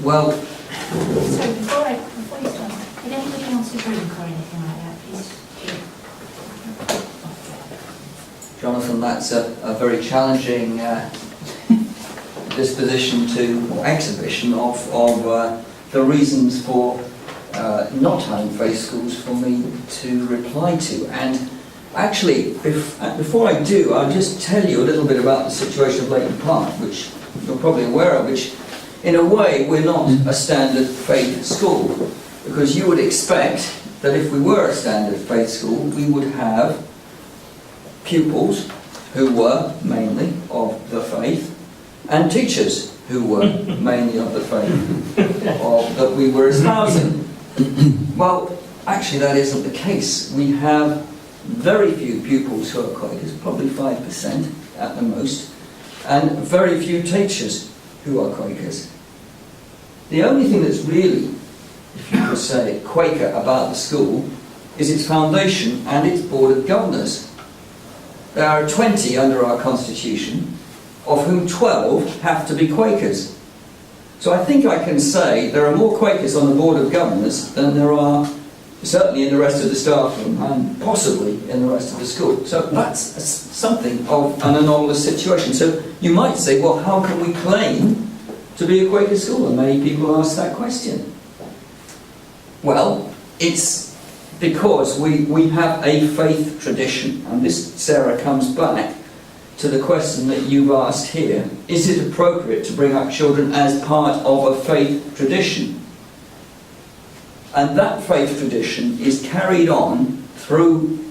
Well, Sorry, before you start, did anybody else a drink or anything like that, please? Jonathan, that's a very challenging disposition to, or exhibition of the reasons for not having faith schools for me to reply to. And actually, before I do, I'll just tell you a little bit about the situation of Leighton Park, which you're probably aware of, which in a way we're not a standard faith school, because you would expect that if we were a standard faith school, we would have pupils who were mainly of the faith, and teachers who were mainly of the faith that we were espousing. Well, actually that isn't the case. We have very few pupils who are Quakers, probably 5% at the most, and very few teachers who are Quakers. The only thing that's really, if you could say, Quaker about the school is its foundation and its board of governors. There are 20 under our constitution, of whom 12 have to be Quakers. So I think I can say there are more Quakers on the board of governors than there are certainly in the rest of the staff room and possibly in the rest of the school. So that's something of an anomalous situation. So you might say, well, how can we claim to be a Quaker school? And many people ask that question. Well, it's because we have a faith tradition, and this, Sarah, comes back to the question that you've asked here. Is it appropriate to bring up children as part of a faith tradition? And that faith tradition is carried on through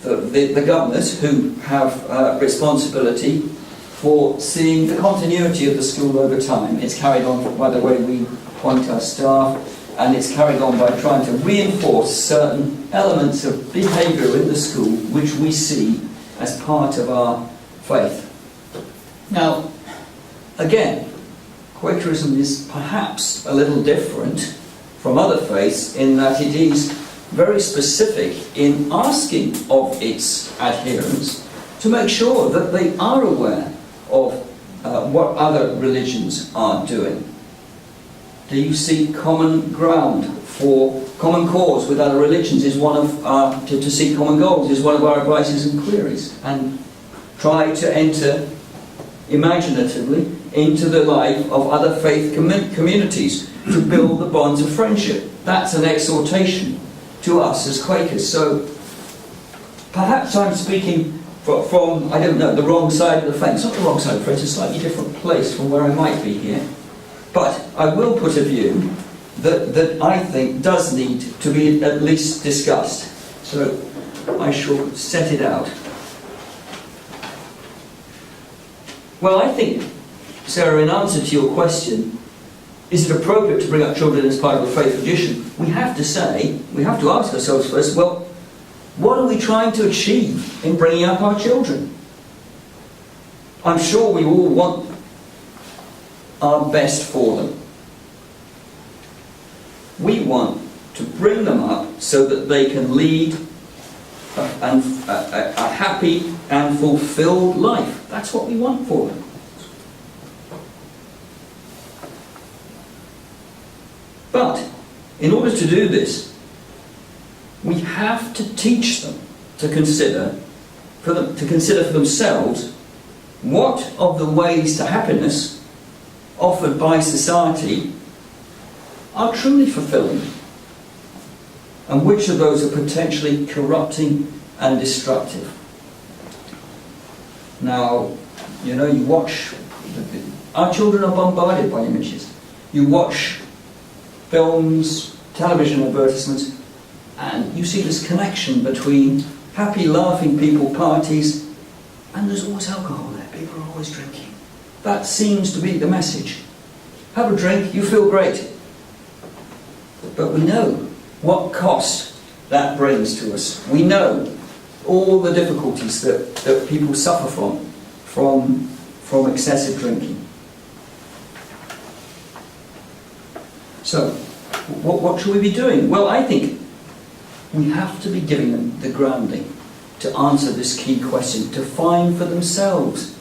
the governors, who have responsibility for seeing the continuity of the school over time. It's carried on by the way we appoint our staff, and it's carried on by trying to reinforce certain elements of behaviour in the school which we see as part of our faith. Now, again, Quakerism is perhaps a little different from other faiths in that it is very specific in asking of its adherents to make sure that they are aware of what other religions are doing. Do you see common ground for common cause with other religions is one of to seek common goals is one of our advices and queries, and try to enter imaginatively into the life of other faith communities to build the bonds of friendship. That's an exhortation to us as Quakers. So perhaps I'm speaking from, I don't know, the wrong side of the fence. Not the wrong side of the fence, a slightly different place from where I might be here. But I will put a view that I think does need to be at least discussed. So I shall set it out. Well, I think, Sarah, in answer to your question, is it appropriate to bring up children as part of a faith tradition? We have to ask ourselves first, well, what are we trying to achieve in bringing up our children? I'm sure we all want our best for them. We want to bring them up so that they can lead a happy and fulfilled life. That's what we want for them. But in order to do this, we have to teach them to consider for themselves what of the ways to happiness offered by society are truly fulfilling, and which of those are potentially corrupting and destructive. Now, you know, you watch, our children are bombarded by images. You watch films, television advertisements, and you see this connection between happy, laughing people, parties, and there's always alcohol there. People are always drinking. That seems to be the message. Have a drink, you feel great. But we know what cost that brings to us. We know all the difficulties that people suffer from excessive drinking. So, what should we be doing? Well, I think we have to be giving them the grounding to answer this key question, to find for themselves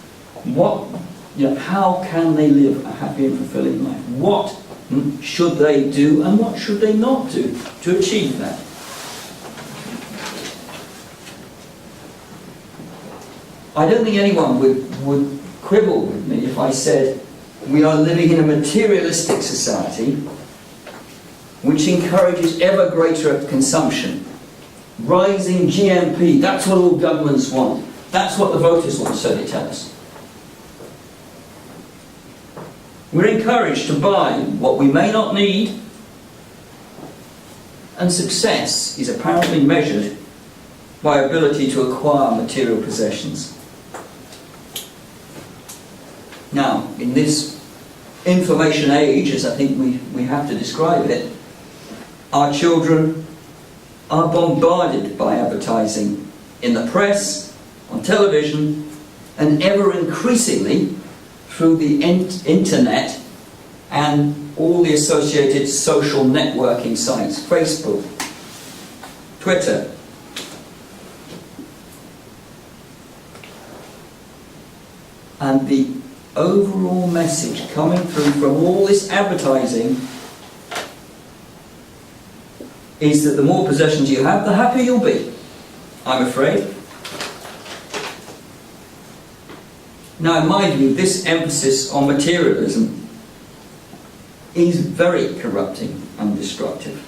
how can they live a happy and fulfilling life? What should they do and what should they not do to achieve that? I don't think anyone would quibble with me if I said we are living in a materialistic society which encourages ever greater consumption. Rising GMP, that's what all governments want. That's what the voters want, so they tell us. We're encouraged to buy what we may not need, and success is apparently measured by ability to acquire material possessions. Now, in this information age, as I think we have to describe it, our children are bombarded by advertising in the press, on television, and ever increasingly through the internet and all the associated social networking sites, Facebook, Twitter. And the overall message coming through from all this advertising is that the more possessions you have, the happier you'll be, I'm afraid. Now, in my view, this emphasis on materialism is very corrupting and destructive.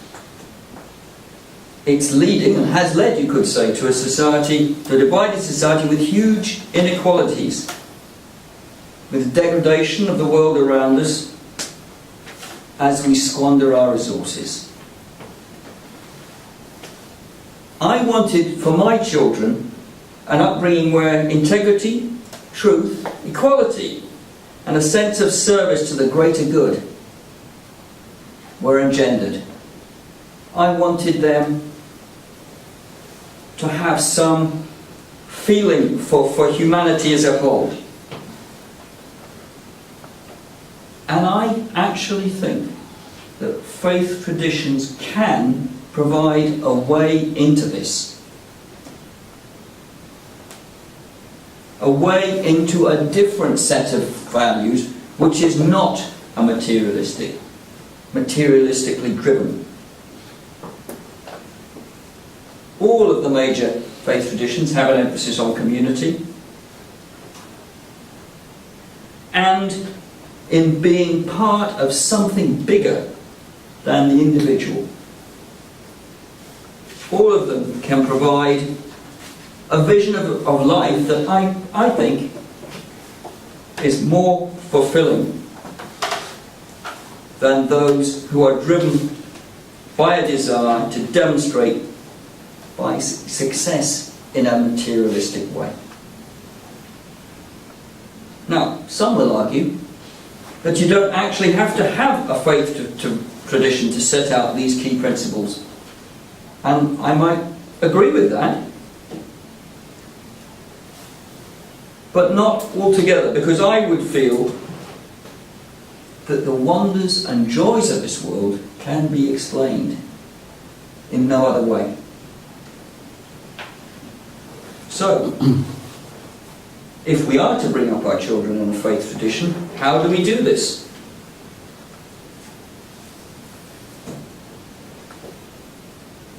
It's leading, and has led, you could say, to a divided society with huge inequalities, with degradation of the world around us as we squander our resources. I wanted for my children an upbringing where integrity, truth, equality, and a sense of service to the greater good were engendered. I wanted them to have some feeling for humanity as a whole. And I actually think that faith traditions can provide a way into this. A way into a different set of values which is not a materialistically driven. All of the major faith traditions have an emphasis on community and in being part of something bigger than the individual. All of them can provide a vision of life that I think is more fulfilling than those who are driven by a desire to demonstrate by success in a materialistic way. Now, some will argue that you don't actually have to have a faith tradition to set out these key principles. And I might agree with that, but not altogether, because I would feel that the wonders and joys of this world can be explained in no other way. So, if we are to bring up our children in a faith tradition, how do we do this?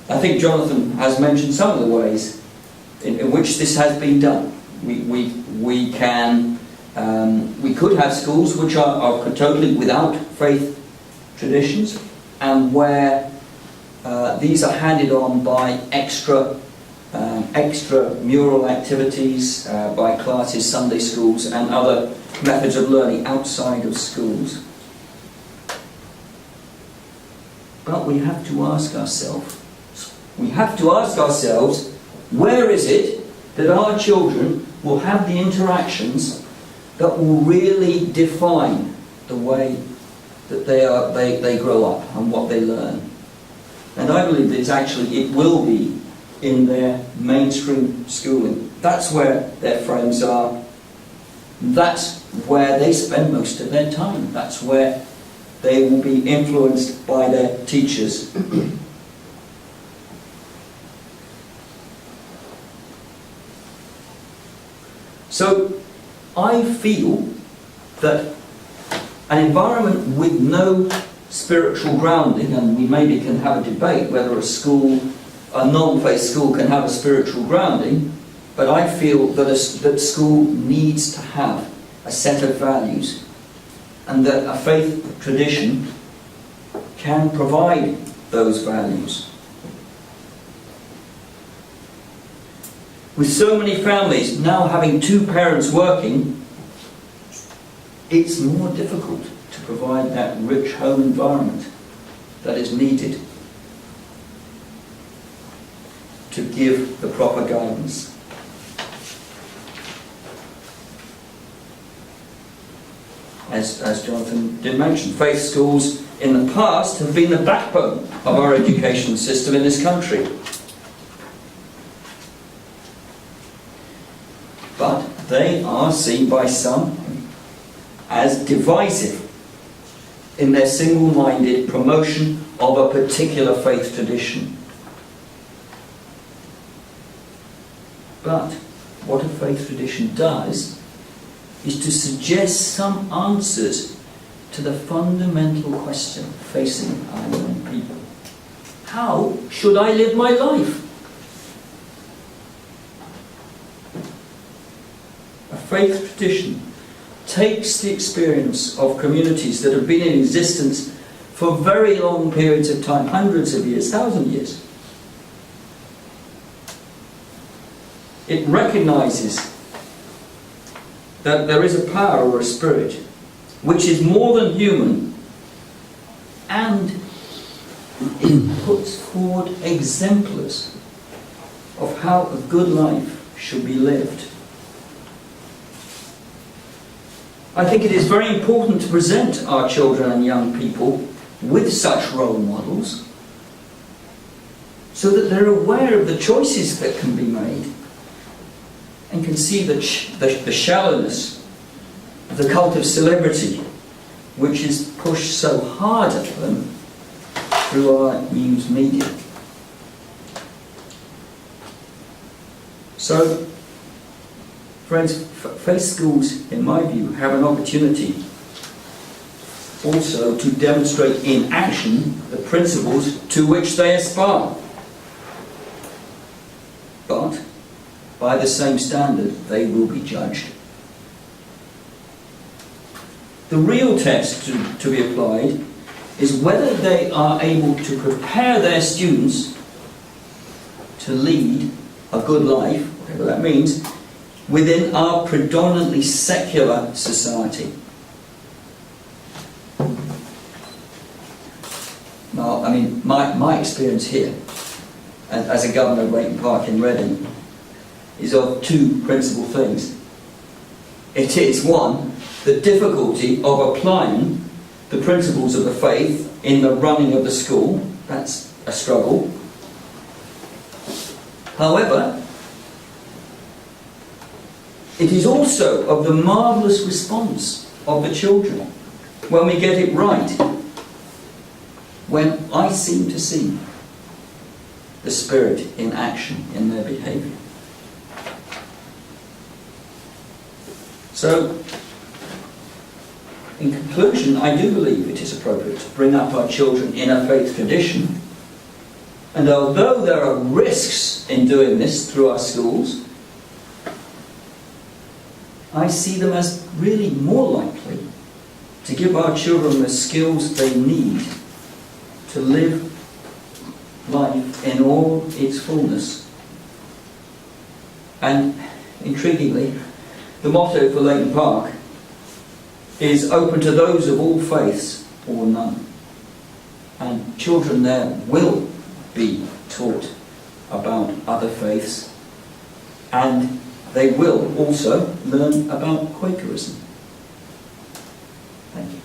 I think Jonathan has mentioned some of the ways in which this has been done. We could have schools which are totally without faith traditions, and where these are handed on by extra mural activities, by classes, Sunday schools, and other methods of learning outside of schools. But we have to ask ourselves, where is it that our children will have the interactions that will really define the way that they grow up and what they learn? And I believe that it will be in their mainstream schooling. That's where their friends are. That's where they spend most of their time. That's where they will be influenced by their teachers. So I feel that an environment with no spiritual grounding, and we maybe can have a debate whether a non-faith school can have a spiritual grounding, but I feel that school needs to have a set of values, and that a faith tradition can provide those values. With so many families now having two parents working, it's more difficult to provide that rich home environment that is needed to give the proper guidance. As Jonathan did mention, faith schools in the past have been the backbone of our education system in this country. But they are seen by some as divisive in their single-minded promotion of a particular faith tradition. But what a faith tradition does is to suggest some answers to the fundamental question facing our young people. How should I live my life? A faith tradition takes the experience of communities that have been in existence for very long periods of time, hundreds of years, thousands of years. It recognizes that there is a power or a spirit which is more than human, and it puts forward exemplars of how a good life should be lived. I think it is very important to present our children and young people with such role models so that they're aware of the choices that can be made and can see the shallowness of the cult of celebrity which is pushed so hard at them through our news media. So, friends, faith schools, in my view, have an opportunity also to demonstrate in action the principles to which they aspire. But, by the same standard, they will be judged. The real test to be applied is whether they are able to prepare their students to lead a good life, whatever that means, within our predominantly secular society. Now, I mean, my experience here, as a governor of Leighton Park in Reading, is of two principal things. It is, one, the difficulty of applying the principles of the faith in the running of the school. That's a struggle. However, it is also of the marvellous response of the children when we get it right, when I seem to see the Spirit in action in their behaviour. So, in conclusion, I do believe it is appropriate to bring up our children in a faith tradition, and although there are risks in doing this through our schools, I see them as really more likely to give our children the skills they need to live life in all its fullness. And, intriguingly, the motto for Leighton Park is open to those of all faiths or none. And children there will be taught about other faiths, and they will also learn about Quakerism. Thank you.